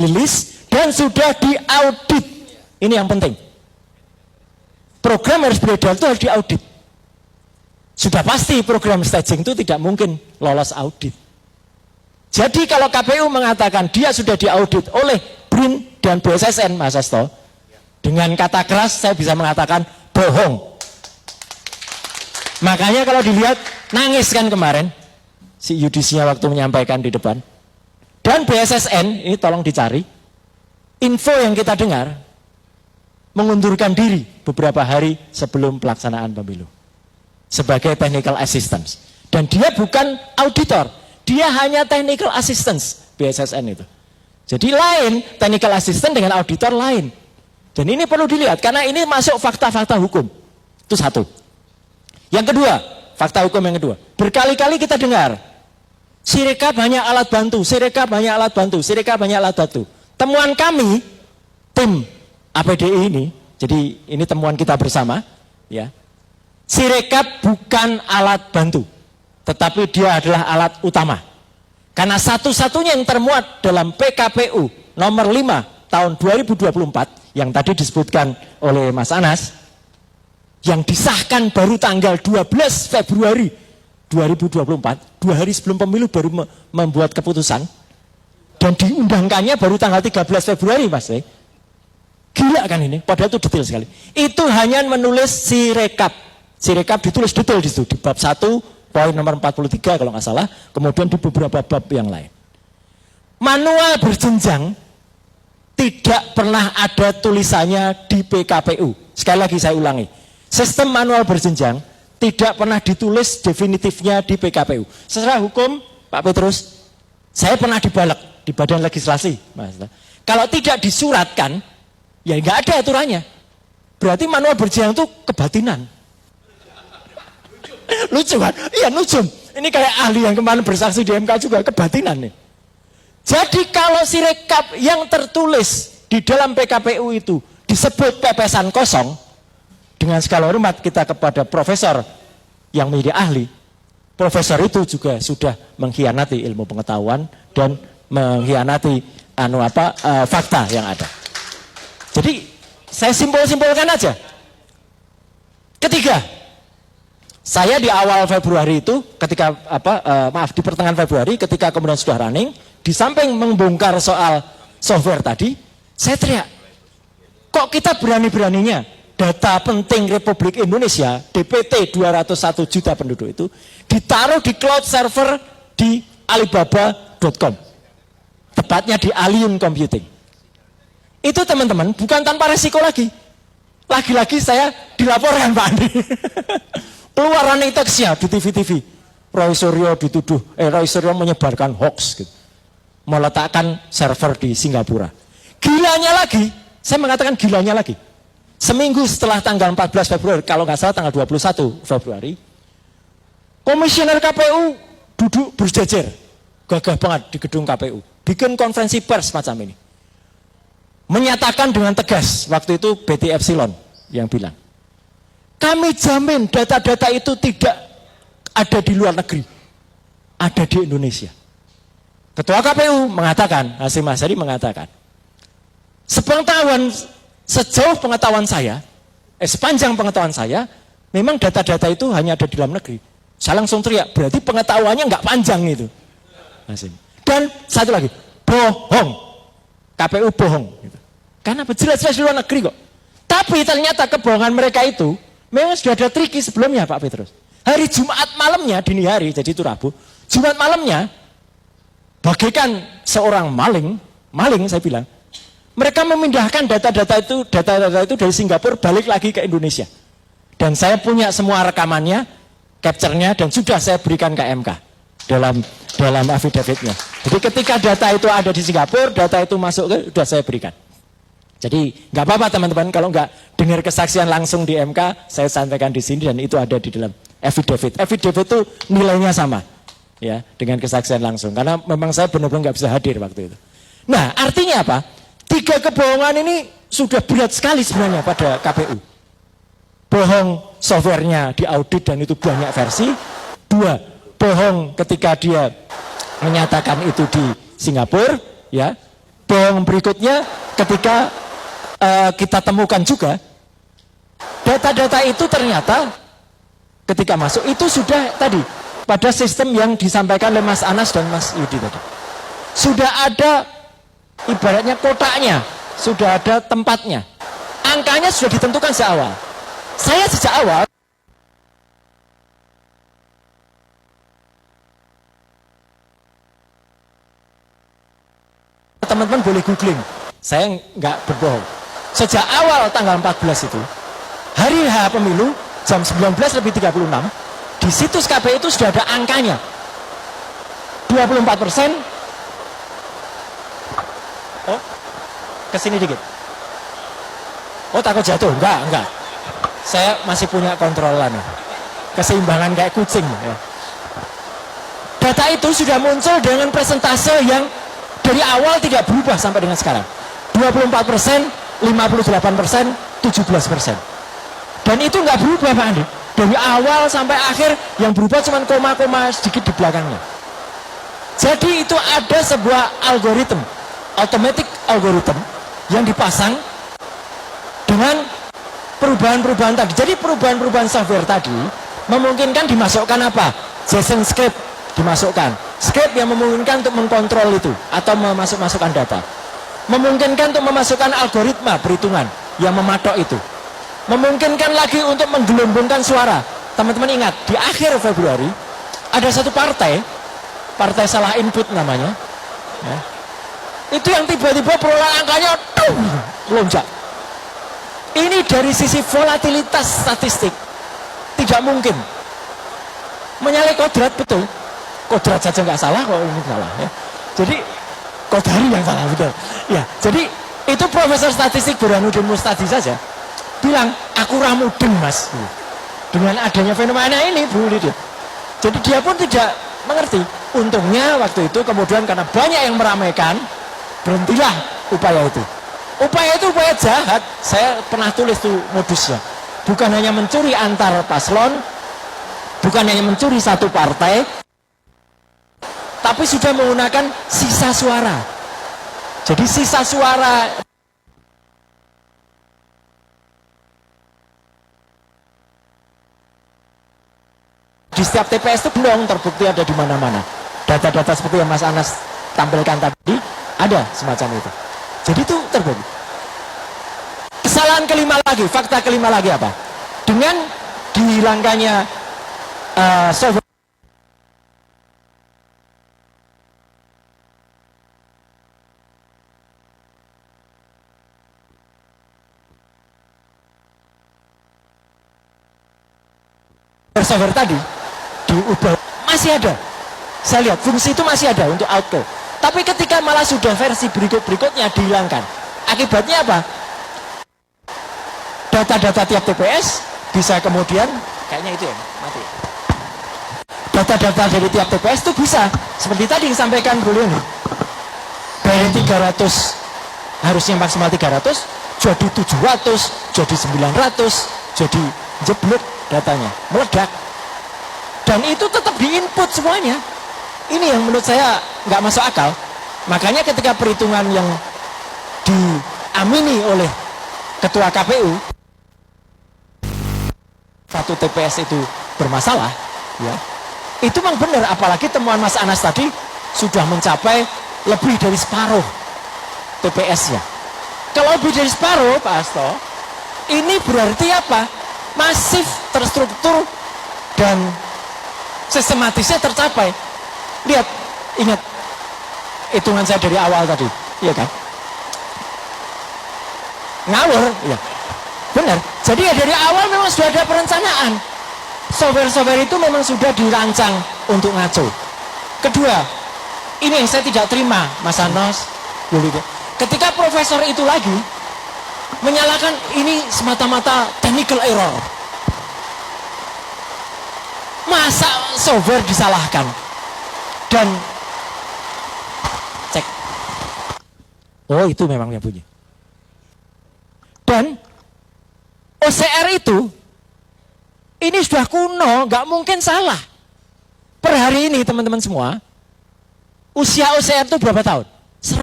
rilis dan sudah diaudit. Ini yang penting. Program harus beredar itu harus diaudit. Sudah pasti program staging itu tidak mungkin lolos audit. Jadi kalau KPU mengatakan dia sudah diaudit oleh BRIN dan BSSN, Mas Hasto, dengan kata keras saya bisa mengatakan bohong. Makanya kalau dilihat nangis kan kemarin si yudisinya waktu menyampaikan di depan. Dan BSSN ini tolong dicari. Info yang kita dengar mengundurkan diri beberapa hari sebelum pelaksanaan pemilu sebagai technical assistance. Dan dia bukan auditor, dia hanya technical assistance BSSN itu. Jadi lain technical assistant dengan auditor lain. Dan ini perlu dilihat karena ini masuk fakta-fakta hukum. Itu satu. Yang kedua, fakta hukum yang kedua. Berkali-kali kita dengar Sirekap hanya alat bantu, Sirekap hanya alat bantu, Sirekap hanya alat bantu. Temuan kami, tim APDI ini, jadi ini temuan kita bersama, ya. Sirekap bukan alat bantu, tetapi dia adalah alat utama. Karena satu-satunya yang termuat dalam PKPU nomor 5 tahun 2024, yang tadi disebutkan oleh Mas Anas, yang disahkan baru tanggal 12 Februari 2024, 2 hari sebelum pemilu baru membuat keputusan, dan diundangkannya baru tanggal 13 Februari, Mas. Gila kan ini, padahal itu detail sekali. Itu hanya menulis Sirekap. Sirekap ditulis detail di situ, di bab 1, poin nomor 43 kalau nggak salah, kemudian di beberapa bab yang lain. Manual berjenjang tidak pernah ada tulisannya di PKPU. Sekali lagi saya ulangi, sistem manual berjenjang tidak pernah ditulis definitifnya di PKPU. Secara hukum, Pak Petrus, saya pernah dibalek di Badan Legislasi, Mas. Kalau tidak disuratkan, ya nggak ada aturannya. Berarti manual berjenjang itu kebatinan. Lucu kan? Iya, nujum. Ini kayak ahli yang kemarin bersaksi di MK juga kebatinan nih. Jadi kalau Sirekap yang tertulis di dalam PKPU itu disebut pepesan kosong, dengan segala hormat kita kepada profesor yang menjadi ahli, profesor itu juga sudah mengkhianati ilmu pengetahuan dan mengkhianati fakta yang ada. Jadi saya simpulkan aja. Ketiga, saya di awal Februari itu, ketika di pertengahan Februari, ketika kemudian sudah running, di samping membongkar soal software tadi, saya teriak, kok kita berani-beraninya data penting Republik Indonesia, DPT 201 juta penduduk itu, ditaruh di cloud server di Alibaba.com, tepatnya di Allium Computing. Itu teman-teman bukan tanpa resiko lagi. Lagi-lagi saya dilaporkan Pak Andi. Keluar running text-nya di TV-TV. Roy Suryo menyebarkan hoax gitu, meletakkan server di Singapura. Gilanya lagi, saya mengatakan gilanya lagi. Seminggu setelah tanggal 14 Februari, kalau nggak salah tanggal 21 Februari, komisioner KPU duduk berjejer, gagah banget di gedung KPU, bikin konferensi pers macam ini. Menyatakan dengan tegas, waktu itu BT Epsilon yang bilang, kami jamin data-data itu tidak ada di luar negeri, ada di Indonesia. Ketua KPU mengatakan, Hasyim Asyari mengatakan, sejauh pengetahuan saya, sepanjang pengetahuan saya, memang data-data itu hanya ada di dalam negeri. Saya langsung teriak, berarti pengetahuannya nggak panjang itu. Dan satu lagi, bohong. KPU bohong. Karena jelas-jelas di luar negeri kok. Tapi ternyata kebohongan mereka itu, memang sudah ada triki sebelumnya Pak Petrus. Hari Jumat malamnya, dini hari, jadi itu Rabu, Jumat malamnya, bagaikan seorang maling saya bilang, mereka memindahkan data-data itu dari Singapura balik lagi ke Indonesia. Dan saya punya semua rekamannya, capture-nya, dan sudah saya berikan ke MK dalam affidavit-nya. Jadi ketika data itu ada di Singapura, data itu masuk ke, sudah saya berikan. Jadi nggak apa-apa teman-teman kalau nggak dengar kesaksian langsung di MK, saya sampaikan di sini dan itu ada di dalam affidavit. Affidavit itu nilainya sama, ya, dengan kesaksian langsung. Karena memang saya benar-benar nggak bisa hadir waktu itu. Nah, artinya apa? 3 kebohongan ini sudah berat sekali sebenarnya pada KPU. Bohong softwarenya diaudit dan itu banyak versi. 2, bohong ketika dia menyatakan itu di Singapura, ya. bohong berikutnya ketika kita temukan juga, data-data itu ternyata ketika masuk itu sudah tadi, pada sistem yang disampaikan oleh Mas Anas dan Mas Yudi tadi. Sudah ada ibaratnya kotaknya, sudah ada tempatnya. Angkanya sudah ditentukan sejak awal. Saya sejak awal teman-teman boleh googling, saya nggak berbohong. Sejak awal tanggal 14 itu, hari H pemilu, jam 19:36, di situs KPU itu sudah ada angkanya. 24%. Oh, kesini dikit. Oh, takut jatuh? Enggak. Saya masih punya kontrolan. Keseimbangan kayak kucing. Ya. Data itu sudah muncul dengan persentase yang dari awal tidak berubah sampai dengan sekarang. 24%, 58%, 17%. Dan itu nggak berubah Pak Andi. Dari awal sampai akhir yang berubah cuma koma-koma sedikit di belakangnya. Jadi itu ada sebuah algoritma, automatic algorithm yang dipasang dengan perubahan-perubahan tadi. Jadi perubahan-perubahan software tadi memungkinkan dimasukkan apa? JSON script dimasukkan. Script yang memungkinkan untuk mengkontrol itu atau memasukkan data. Memungkinkan untuk memasukkan algoritma perhitungan yang mematok itu. Memungkinkan lagi untuk menggelembungkan suara. Teman-teman ingat, di akhir Februari ada satu partai salah input namanya. Ya. Itu yang tiba-tiba perolehan angkanya melonjak. Ini dari sisi volatilitas statistik tidak mungkin. Menyalahi kodrat betul. Kodrat saja nggak salah, kok ini salah. Ya. Jadi Kodari yang salah betul. Ya, jadi itu Profesor Statistik Burhanuddin Mustadi saja bilang aku ramudeng mas dengan adanya fenomena ini Bu Lydia. Jadi dia pun tidak mengerti. Untungnya waktu itu kemudian karena banyak yang meramaikan, berhentilah upaya itu. Upaya itu upaya jahat. Saya pernah tulis tuh modusnya. Bukan hanya mencuri antar paslon, bukan hanya mencuri satu partai, tapi sudah menggunakan sisa suara. Jadi sisa suara di setiap TPS itu belum terbukti ada di mana-mana. Data-data seperti yang Mas Anas tampilkan tadi ada semacam itu. Jadi itu terbukti. Kesalahan kelima lagi, fakta kelima lagi apa? Dengan dihilangkannya software tadi diubah, masih ada. Saya lihat fungsi itu masih ada untuk auto. Tapi ketika malah sudah versi berikutnya dihilangkan, akibatnya apa? Data-data tiap TPS bisa kemudian kayaknya itu ya mati. Data-data dari tiap TPS itu bisa seperti tadi disampaikan Bu Leoni. Dari 300 harusnya maksimal 300 jadi 700, jadi 900, jadi jeblok datanya, meledak. Dan itu tetap diinput semuanya. Ini yang menurut saya nggak masuk akal. Makanya ketika perhitungan yang diamini oleh Ketua KPU, satu TPS itu bermasalah, ya, itu memang benar. Apalagi temuan Mas Anas tadi sudah mencapai lebih dari separuh TPS-nya. Kalau lebih dari separuh, Pak Hasto, ini berarti apa? Masif, terstruktur, dan sistematisnya tercapai. Lihat, ingat hitungan saya dari awal tadi, iya kan? Ngawur, ya, benar. Jadi ya dari awal memang sudah ada perencanaan. Software-software itu memang sudah dirancang untuk ngaco. Kedua, ini yang saya tidak terima, Mas Anos, ketika profesor itu lagi menyalahkan ini semata-mata technical error. Masa software disalahkan? Dan cek, oh itu memang yang punya. Dan OCR itu ini sudah kuno, nggak mungkin salah. Per hari ini teman-teman semua, usia OCR itu berapa tahun?